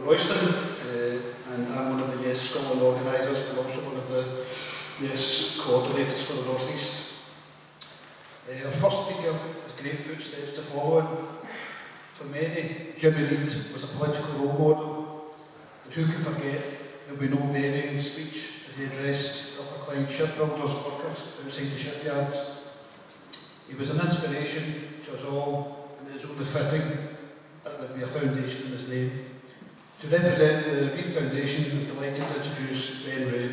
Royston, and I'm one of the Yes Scotland organisers, and also one of the Yes coordinators for the North East. Our first speaker has great footsteps to follow in. For many, Jimmy Reid was a political role model, and who can forget there will be no burying speech as he addressed upper Clyde shipbuilders workers outside the shipyards. He was an inspiration to us all, and it is only fitting that there be a foundation in his name. To represent the Reid Foundation, we're delighted to introduce Ben Wray.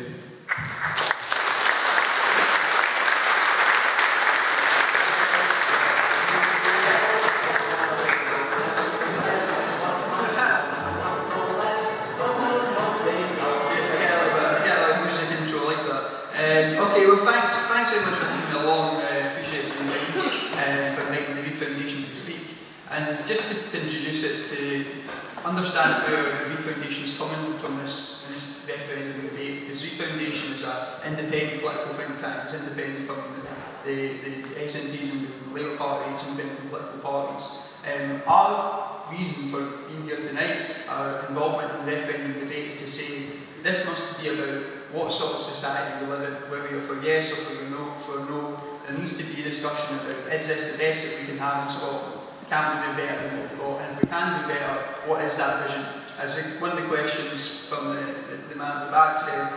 Okay, well thanks very much for coming along. I appreciate you for inviting the Reid Foundation to speak. And just to introduce it, to understand where the Reid Foundation is coming from this referendum debate, because Reid Foundation is an independent political think tank. It's independent from the SNPs and the Labour Party, it's independent from political parties. Our reason for being here tonight, our involvement in the referendum debate, is to say this must be about what sort of society we live in, whether you're for yes or for no. There needs to be a discussion about, is this the best that we can have in Scotland? Can we do better than what we've got? And if we can do better, what is that vision? As one of the questions from the man at the back said,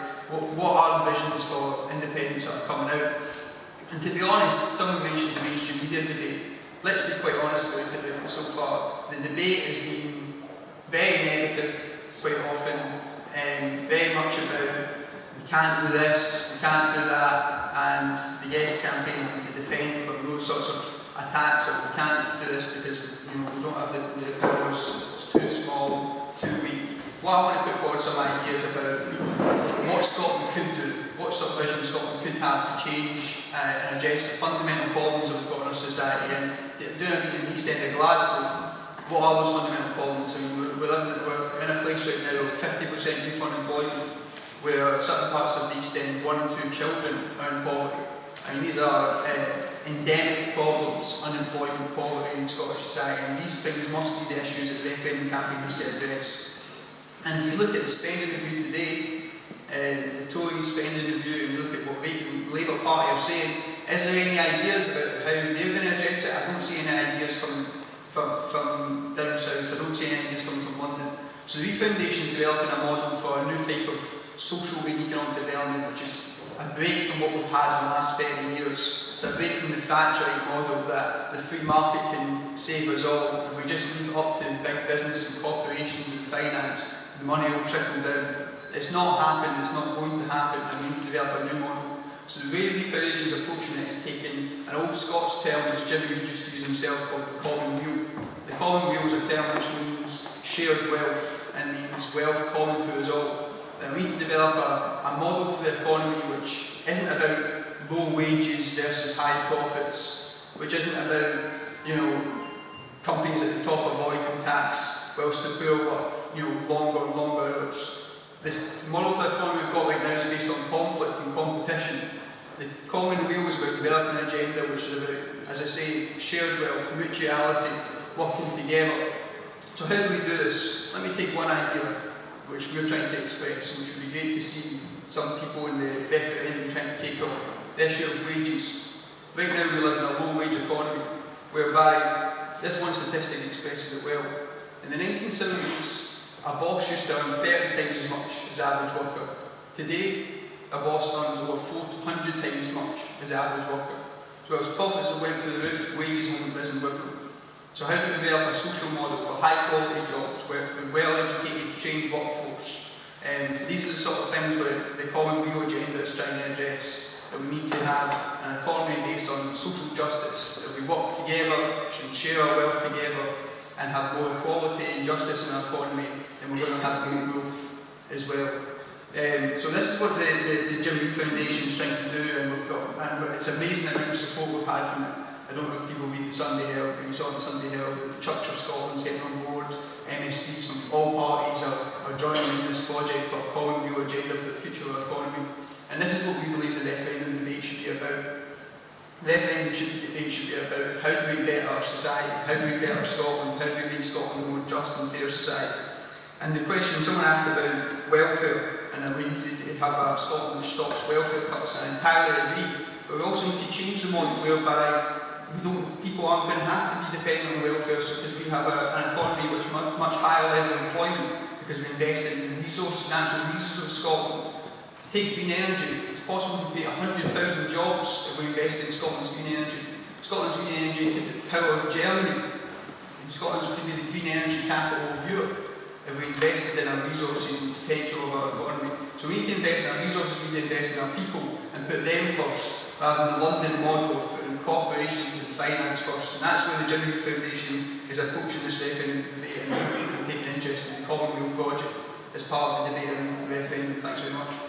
what are the visions for independence that are coming out? And to be honest, someone mentioned the mainstream media debate. Let's be quite honest about it so far. The debate has been very negative quite often, and very much about we can't do this, we can't do that, and the Yes campaign to defend from those sorts of attacks of we can't do this because we don't have the powers, it's too small, too weak. Well, I want to put forward some ideas about what Scotland could do, what sort of vision Scotland could have to change and address the fundamental problems that we've got in our society. And doing a meeting in the East End of Glasgow, what are those fundamental problems? I mean, we're in a place right now of 50% youth unemployment, where certain parts of the East End, 1 in 2 children are in poverty. I mean, these are endemic problems, unemployment, poverty in Scottish society, and these things must be the issues that the referendum campaign has to address. And if you look at the spending review today, the Tories spending review, and you look at what the Labour Party are saying, is there any ideas about how they're going to address it? I don't see any ideas coming from down south. I don't see any ideas coming from London. So the Reid Foundation is developing a model for a new type of social and economic development, which is a break from what we've had in the last 30 years. It's a break from the Thatcherite model that the free market can save us all. If we just leave it up to big business and corporations and finance, the money will trickle down. It's not happened, it's not going to happen, and we need to develop a new model. So the way the Reid Foundation is approaching it is taking an old Scots term which Jimmy Reid used to use himself called the Common Weal. The Common Weal is a term which means shared wealth and means wealth common to us all. And we need to develop a model for the economy which isn't about low wages versus high profits, which isn't about, companies at the top avoiding tax whilst the poor work, longer and longer hours. The model for the economy we've got right now is based on conflict and competition. The Common Weal is about developing an agenda which is about, as I say, shared wealth, mutuality, working together. So how do we do this? Let me take one idea which we're trying to express, and which would be great to see some people in the referendum trying to take on, the issue of wages. Right now we live in a low-wage economy, whereby this one statistic expresses it well. In the 1970s, a boss used to earn 30 times as much as the average worker. Today, a boss earns over 400 times as much as the average worker. So as profits have went through the roof, wages haven't risen with them. So how do we develop a social model for high-quality jobs, for a well-educated, trained workforce? These are the sort of things where the Common Weal agenda is trying to address. That we need to have an economy based on social justice. That we work together, should share our wealth together, and have more equality and justice in our economy, and we're going to have more growth as well. So this is what the Jimmy Reid Foundation is trying to do, and it's amazing the amount of support we've had from it. I don't know if people read the Sunday Herald, but you saw the Sunday Herald that the Church of Scotland's getting on board, MSPs from all parties are joining in this project for a Common Weal agenda for the future of our economy. And this is what we believe the referendum debate should be about. The referendum debate should be about how do we better our society, how do we better Scotland, how do we make Scotland a more just and fair society. And the question, someone asked about welfare, and we need to have a Scotland which stops welfare cuts, and I entirely agree, but we also need to change the model whereby people aren't going to have to be dependent on welfare, so because we have an economy which much higher level of employment, because we invest in natural resources of Scotland. Take green energy, it's possible to create 100,000 jobs if we invest in Scotland's green energy. Scotland's green energy could power Germany, and Scotland's could be the green energy capital of Europe if we invested in our resources and potential of our economy. So we need to invest in our resources, we need to invest in our people and put them first, rather than the London model of putting corporations and finance first. And that's where the Jimmy Reid Foundation is approaching this referendum debate, and we can take an interest in the Common Weal project as part of the debate around the referendum. Thanks very much.